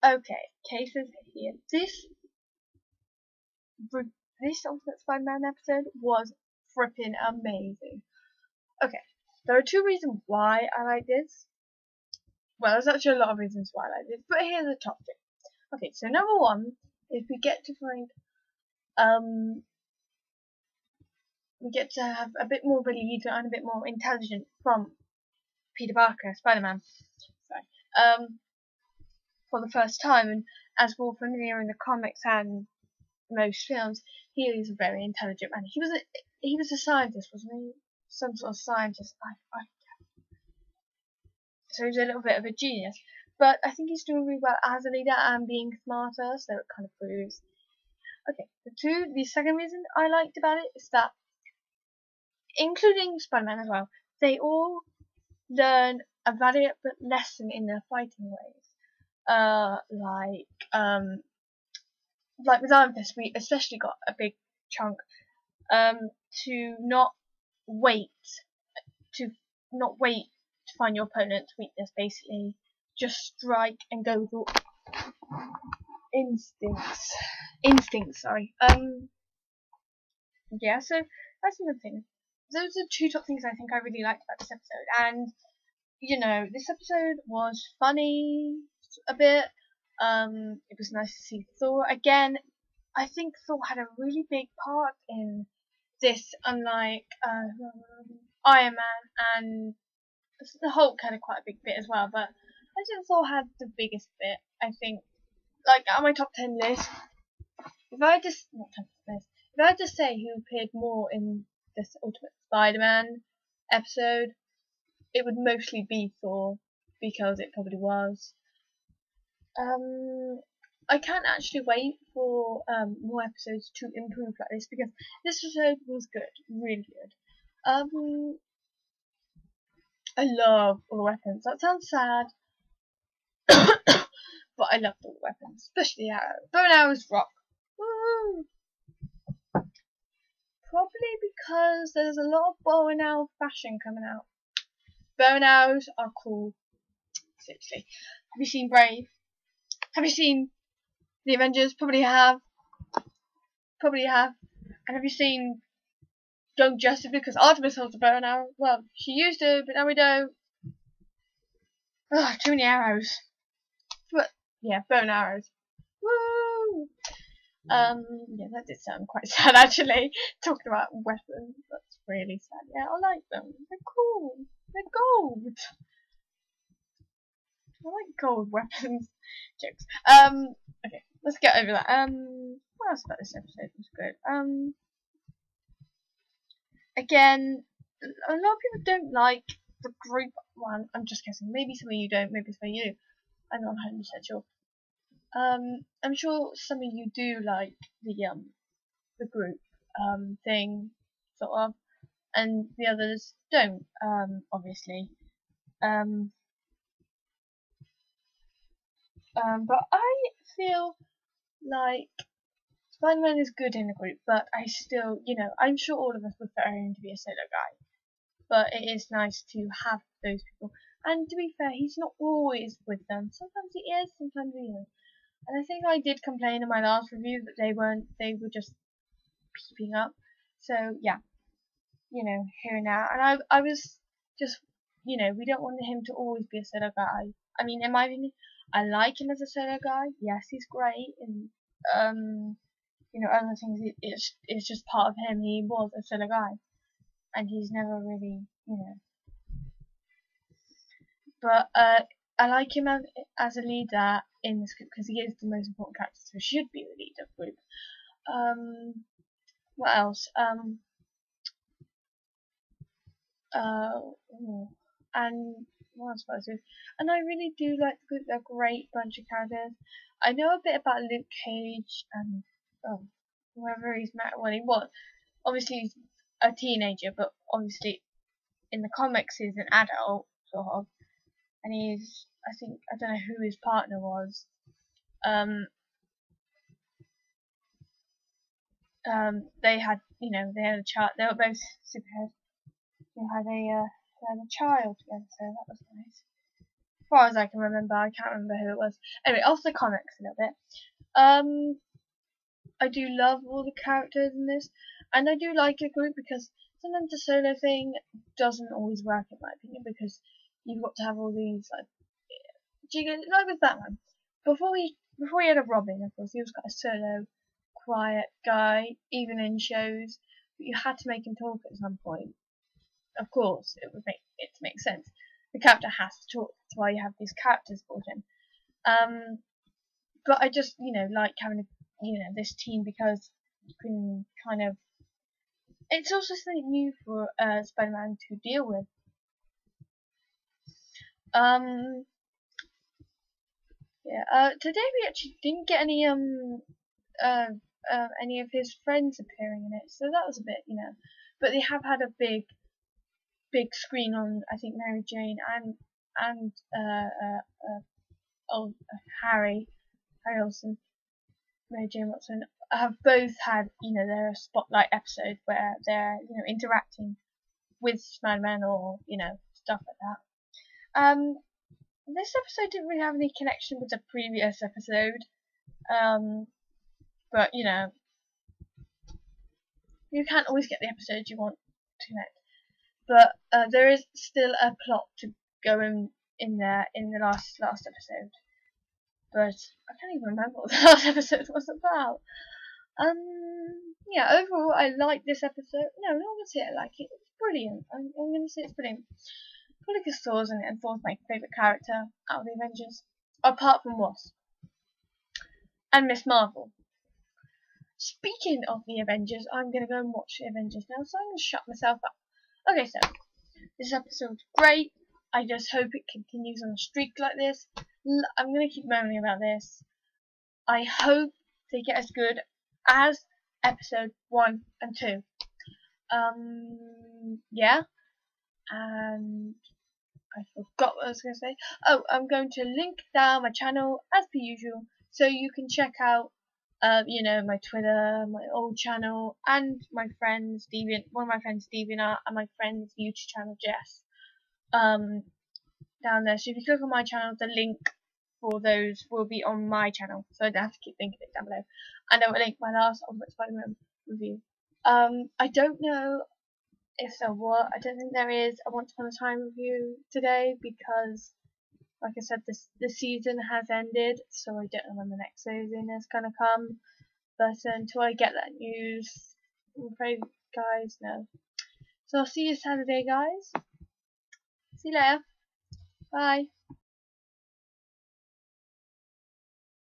Okay, cases here. This Ultimate Spider-Man episode was frippin' amazing. Okay, there are two reasons why I like this. Well, there's actually a lot of reasons why I like this, but here's the top thing. Okay, so number one is we get to have a bit more of a leader and a bit more intelligent from Peter Parker, Spider-Man. Sorry. For the first time, and as we're familiar in the comics and most films, he is a very intelligent man. He was a scientist, wasn't he? Some sort of scientist. So he's a little bit of a genius. But I think he's doing really well as a leader and being smarter, so it kind of proves. Okay, the second reason I liked about it is that, including Spider-Man as well, they all learn a valuable lesson in their fighting ways. Like with Iron Fist, we especially got a big chunk to not wait to find your opponent's weakness. Basically, just strike and go with your instincts. Sorry. Yeah. So that's another thing. Those are two top things I think I really liked about this episode. And this episode was funny a bit. It was nice to see Thor again. I think Thor had a really big part in this, unlike Iron Man, and the Hulk had quite a big bit as well. But I think Thor had the biggest bit. I think, like on my top 10 list, if I had to say who appeared more in this Ultimate Spider-Man episode, it would mostly be Thor, because it probably was. I can't actually wait for more episodes to improve like this, because this episode was good, really good. I love all the weapons. That sounds sad, but I love all the weapons, especially the arrow. Bow and arrows rock. Woo! Probably because there's a lot of bow and arrow fashion coming out. Bow and arrows are cool. Seriously. Have you seen Brave? Have you seen The Avengers? Probably have. And have you seen Young Justice? Because Artemis holds a bow and arrow. Well, she used to, but now we don't. Ugh, too many arrows. But yeah, bow and arrows. Woo! Yeah, that did sound quite sad actually. Talking about weapons, that's really sad. Yeah, I like them. They're cool. They're gold. I like gold weapons. Jokes. Okay, let's get over that. What else about this episode was good? Again, a lot of people don't like the group one. I'm just guessing. Maybe some of you don't. Maybe some of you do. I'm not 100% sure. I'm sure some of you do like the group thing, sort of, and the others don't, obviously. But I feel like Spider-Man is good in a group, but I still, I'm sure all of us prefer him to be a solo guy. But it is nice to have those people. And to be fair, he's not always with them. Sometimes he is, sometimes he isn't. And I think I did complain in my last review that they were just peeping up. So yeah, here and now. And I was just, we don't want him to always be a solo guy. I mean, in my opinion, I like him as a solo guy. Yes, he's great, and other things. It's just part of him. He was a solo guy, and he's never really, But I like him as a leader in this group, because he is the most important character, so he should be the leader of the group. What else? And what else was it? And I really do like the group. They're a great bunch of characters. I know a bit about Luke Cage and whoever he's met. Well, he was obviously he's a teenager, but obviously in the comics he's an adult, sort of. And I don't know who his partner was. They had a child. They were both superheroes who had a child together, so that was nice. far as I can remember. I can't remember who it was. Anyway, off the comics a little bit. I do love all the characters in this, and I do like a group because sometimes the solo thing doesn't always work in my opinion, because you've got to have all these like with Batman. Before he had a Robin, of course, he was quite a solo, quiet guy, even in shows. But you had to make him talk at some point. Of course, it would make it to make sense. The character has to talk. That's why you have these characters brought in. But I just like having this team, because you can kind of. It's also something new for Spider-Man to deal with. Today we actually didn't get any of his friends appearing in it, so that was a bit, But they have had a big screen on, I think, Mary Jane and Harry Olsen, Mary Jane Watson have both had, their spotlight episodes where they're, interacting with Spider-Man or, stuff like that. This episode didn't really have any connection with the previous episode, but you can't always get the episodes you want to connect. But there is still a plot to go in there in the last episode. But I can't even remember what the last episode was about. Yeah, overall I like this episode. No, I'm gonna say I like it. It's brilliant. I'm gonna say it's brilliant. Because Thor's in it, and Thor's my favourite character out of the Avengers, apart from Wasp and Miss Marvel. Speaking of the Avengers, I'm gonna go and watch the Avengers now, so I'm gonna shut myself up. Okay, so this episode's great. I just hope it continues on a streak like this. I'm gonna keep moaning about this. I hope they get as good as episode 1 and 2. Yeah, and I forgot what I was going to say. Oh, I'm going to link down my channel as per usual, so you can check out, my Twitter, my old channel, and my friend's one of my friends DeviantArt, and my friend's YouTube channel Jess. Down there. So if you click on my channel, the link for those will be on my channel, so I don't have to keep linking it down below. And I will link my last Ultimate Spider-Man review. I don't know if there were. I don't think there is a Once Upon a Time review today, because, like I said, the season has ended, so I don't know when the next season is gonna come. But until I get that news, I'm afraid, guys, no. So I'll see you Saturday, guys. See you later. Bye.